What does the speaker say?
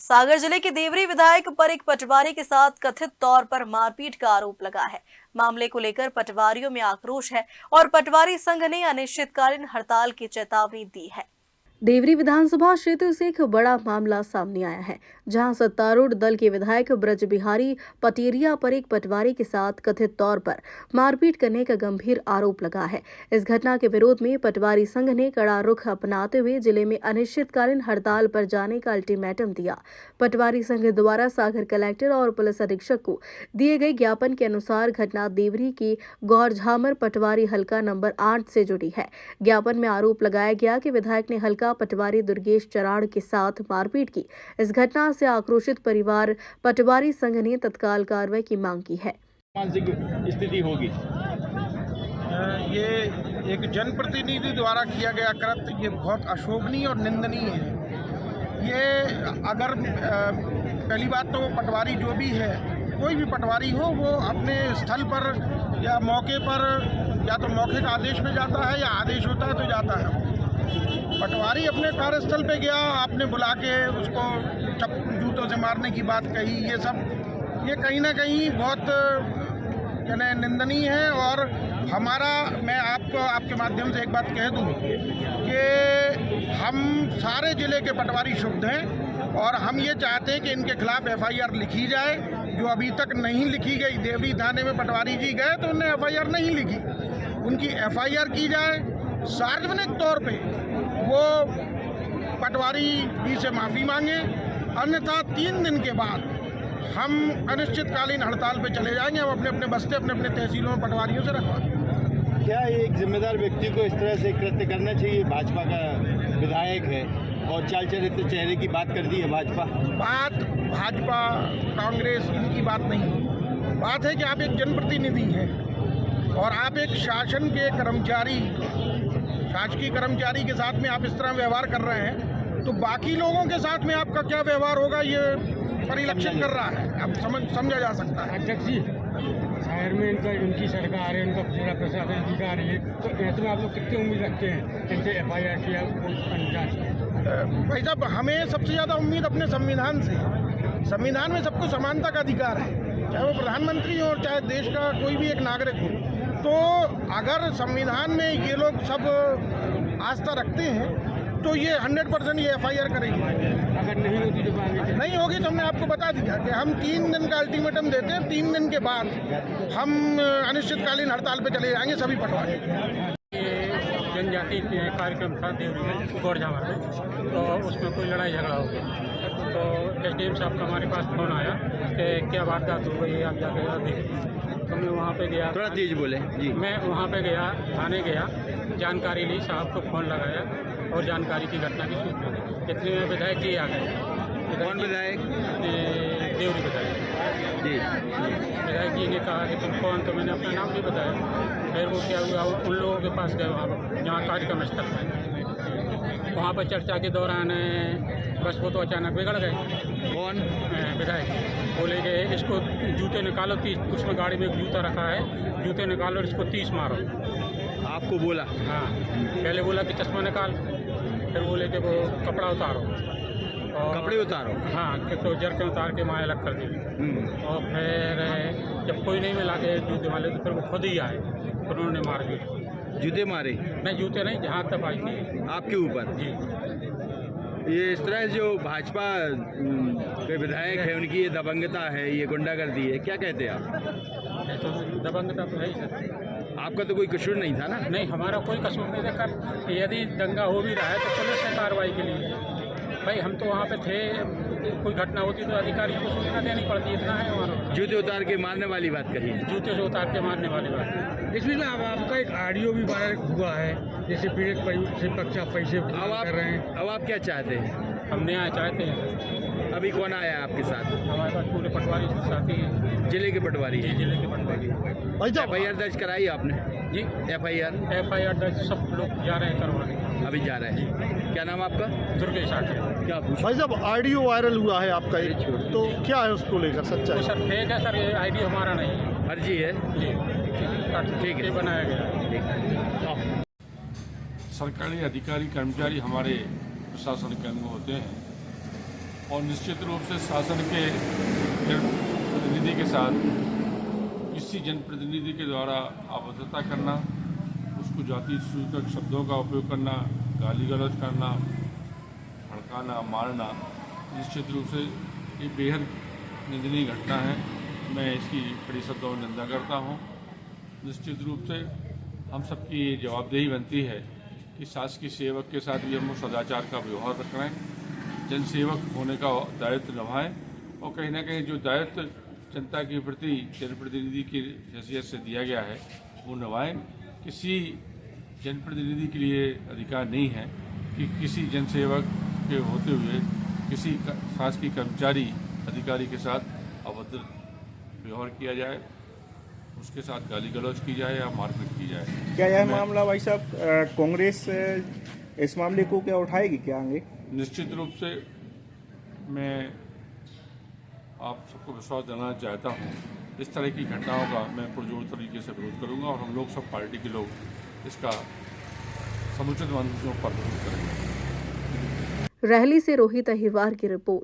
सागर जिले के देवरी विधायक पर एक पटवारी के साथ कथित तौर पर मारपीट का आरोप लगा है। मामले को लेकर पटवारियों में आक्रोश है और पटवारी संघ ने अनिश्चितकालीन हड़ताल की चेतावनी दी है। देवरी विधानसभा क्षेत्र से एक बड़ा मामला सामने आया है, जहां सत्तारूढ़ दल के विधायक ब्रज बिहारी पटेरिया पर एक पटवारी के साथ कथित तौर पर मारपीट करने का गंभीर आरोप लगा है। इस घटना के विरोध में पटवारी संघ ने कड़ा रुख अपनाते हुए जिले में अनिश्चितकालीन हड़ताल पर जाने का अल्टीमेटम दिया। पटवारी संघ द्वारा सागर कलेक्टर और पुलिस अधीक्षक को दिए गए ज्ञापन के अनुसार घटना देवरी की गौरझामर पटवारी हल्का नंबर 8 से जुड़ी है। ज्ञापन में आरोप लगाया गया कि विधायक ने हल्का पटवारी दुर्गेश चराड़ के साथ मारपीट की। इस घटना से आक्रोशित परिवार पटवारी संघ ने तत्काल कार्रवाई की मांग की है। मानसिक स्थिति होगी। ये एक जनप्रतिनिधि द्वारा किया गया कृत्य ये बहुत अशोभनीय और निंदनीय है। ये अगर पहली बात तो पटवारी जो भी है, कोई भी पटवारी हो, वो अपने स्थल पर या मौके पर या तो मौखिक आदेश में जाता है या आदेश होता है तो जाता है। पटवारी अपने कार्यस्थल पे गया, आपने बुला के उसको जूतों से मारने की बात कही, ये सब ये कहीं ना कहीं बहुत यानी निंदनीय है। और मैं आपको आपके माध्यम से एक बात कह दूं कि हम सारे ज़िले के पटवारी शुद्ध हैं और हम ये चाहते हैं कि इनके खिलाफ FIR लिखी जाए, जो अभी तक नहीं लिखी गई। देवरी थाने में पटवारी जी गए तो उन्हें FIR नहीं लिखी, उनकी FIR की जाए। सार्वजनिक तौर पे वो पटवारी जी से माफ़ी मांगे, अन्यथा 3 दिन के बाद हम अनिश्चितकालीन हड़ताल पे चले जाएंगे। हम अपने अपने बस्ते अपने अपने तहसीलों में पटवारियों से रखवाएंगे। क्या एक जिम्मेदार व्यक्ति को इस तरह से कृत्य करना चाहिए? भाजपा का विधायक है और चाल चरित्र चेहरे की बात कर दी है भाजपा। भाजपा कांग्रेस इनकी बात नहीं, बात है कि आप एक जनप्रतिनिधि हैं और आप एक शासन के कर्मचारी, शासकीय कर्मचारी के साथ में आप इस तरह व्यवहार कर रहे हैं तो बाकी लोगों के साथ में आपका क्या व्यवहार होगा ये परिलक्षित कर रहा है। अब समझा जा सकता है। अध्यक्ष जी, शहर में इनकी सरकार है, इनका पूरा प्रशासन अधिकार है, तो ऐसे में आप लोग कितनी उम्मीद रखते हैं इनसे FIR किया जांच? भाई साहब, हमें सबसे ज़्यादा उम्मीद अपने संविधान से। संविधान में सबको समानता का अधिकार है, चाहे वो प्रधानमंत्री हो चाहे देश का कोई भी एक नागरिक हो। तो अगर संविधान में ये लोग सब आस्था रखते हैं तो ये 100% ये FIR करेंगे। अगर नहीं होगी तो नहीं होगी तो हमने आपको बता दिया कि हम 3 दिन का अल्टीमेटम देते हैं। 3 दिन के बाद हम अनिश्चितकालीन हड़ताल पे चले जाएंगे सभी पटवारी। जनजाति के कार्यक्रम था देवरी में गौरझामर में, तो उसमें कोई लड़ाई झगड़ा हो गया तो SDM साहब का हमारे पास फ़ोन आया कि क्या वारदात हो गई, आप जाके देखिए। तो मैं वहाँ पे गया, थोड़ा तेज बोले जी। मैं वहाँ पे गया, थाने गया, जानकारी ली, साहब को फ़ोन लगाया और जानकारी की घटना की सूचना दी। इतने में विधायक जी आ गए। कौन विधायक? देवरी विधायक जी। विधायक जी ने कहा कि तुम कौन, तो मैंने अपना नाम भी बताया। फिर वो क्या हुआ, उन लोगों के पास गए वहाँ पर जहाँ कार्यक्रम स्थल है, वहाँ पर चर्चा के दौरान बस वो तो अचानक बिगड़ गए। कौन? विधायक बोले कि इसको जूते निकालो, 30, उसमें गाड़ी में एक जूता रखा है, जूते निकालो और इसको 30 मारो। आपको बोला? हाँ, पहले बोला कि चश्मा निकाल, फिर बोले कि वो कपड़ा उतारो और कपड़े उतारो। हाँ, कि तो जरके उतार के माया अलग कर दी। और फिर जब कोई नहीं मिला के जूते वाले तो फिर वो खुद ही आए, फिर उन्होंने मार दी। जूते मारे? नहीं, जूते नहीं, जहाँ तक आई थी आपके ऊपर जी। ये इस तरह जो भाजपा के विधायक है उनकी ये दबंगता है, ये गुंडागर्दी है, क्या कहते हैं आप? ये तो दबंगता तो है ही सर। आपका तो कोई कसूर नहीं था ना? नहीं, हमारा कोई कसूर नहीं था। यदि दंगा हो भी रहा है तो पुलिस ने कार्रवाई के लिए, भाई हम तो वहाँ पे थे, कोई घटना होती तो अधिकारियों को सूचना देनी पड़ती, इतना है हमारा। जूते उतार के मारने वाली बात कही है? जूते से उतार के मारने वाली बात। इसमें आपका एक ऑडियो भी वायरल हुआ है, जैसे पीड़ित से पक्ष आप पैसे कर रहे हैं। अब आप क्या चाहते हैं? हम न्याय चाहते हैं। अभी कौन आया है आपके साथ? हमारे पास पूरे पटवारी साथी हैं। जिले के पटवारी? जी, जिले के पटवारी। FIR दर्ज कराई आपने? जी, FIR दर्ज सब लोग जा रहे हैं करवाने। अभी जा रहे हैं। क्या नाम आपका? दुर्गेश आठे। क्या पूछा? भाई साहब, ऑडियो वायरल हुआ है आपका, तो क्या है उसको लेकर सच्चाई? सर फेक है सर, ये ID हमारा नहीं है। फर्जी है? जी, ठीक है, बनाया गया। सरकारी अधिकारी कर्मचारी हमारे प्रशासन के अंग होते हैं और निश्चित रूप से शासन के जनप्रतिनिधि के साथ किसी जनप्रतिनिधि के द्वारा आबद्धता करना, उसको जाति सूचक शब्दों का उपयोग करना, गाली गलौज करना, भड़काना, मारना, निश्चित रूप से ये बेहद निंदनीय घटना है। मैं इसकी कड़ी शब्दों में निंदा करता हूँ। निश्चित रूप से हम सबकी ये जवाबदेही बनती है कि शासकीय सेवक के साथ भी हम सदाचार का व्यवहार रखें, जनसेवक होने का दायित्व निभाएं और कहीं ना कहीं जो दायित्व जनता के प्रति जनप्रतिनिधि की हैसियत से दिया गया है वो निभाएं। किसी जनप्रतिनिधि के लिए अधिकार नहीं है कि किसी जनसेवक के होते हुए किसी शासकीय कर्मचारी अधिकारी के साथ अभद्र व्यवहार किया जाए, उसके साथ गाली गलौज की जाए या मारपीट की जाए। क्या यह मामला भाई साहब कांग्रेस इस मामले को क्या उठाएगी क्या आगे? निश्चित रूप से मैं आप सबको विश्वास दिलाना चाहता हूँ, इस तरह की घटनाओं का मैं पुरजोर तरीके से विरोध करूँगा और हम लोग सब पार्टी के लोग इसका समुचित मंचों पर विरोध करेंगे। रहली से रोहित अहिरवार की रिपोर्ट।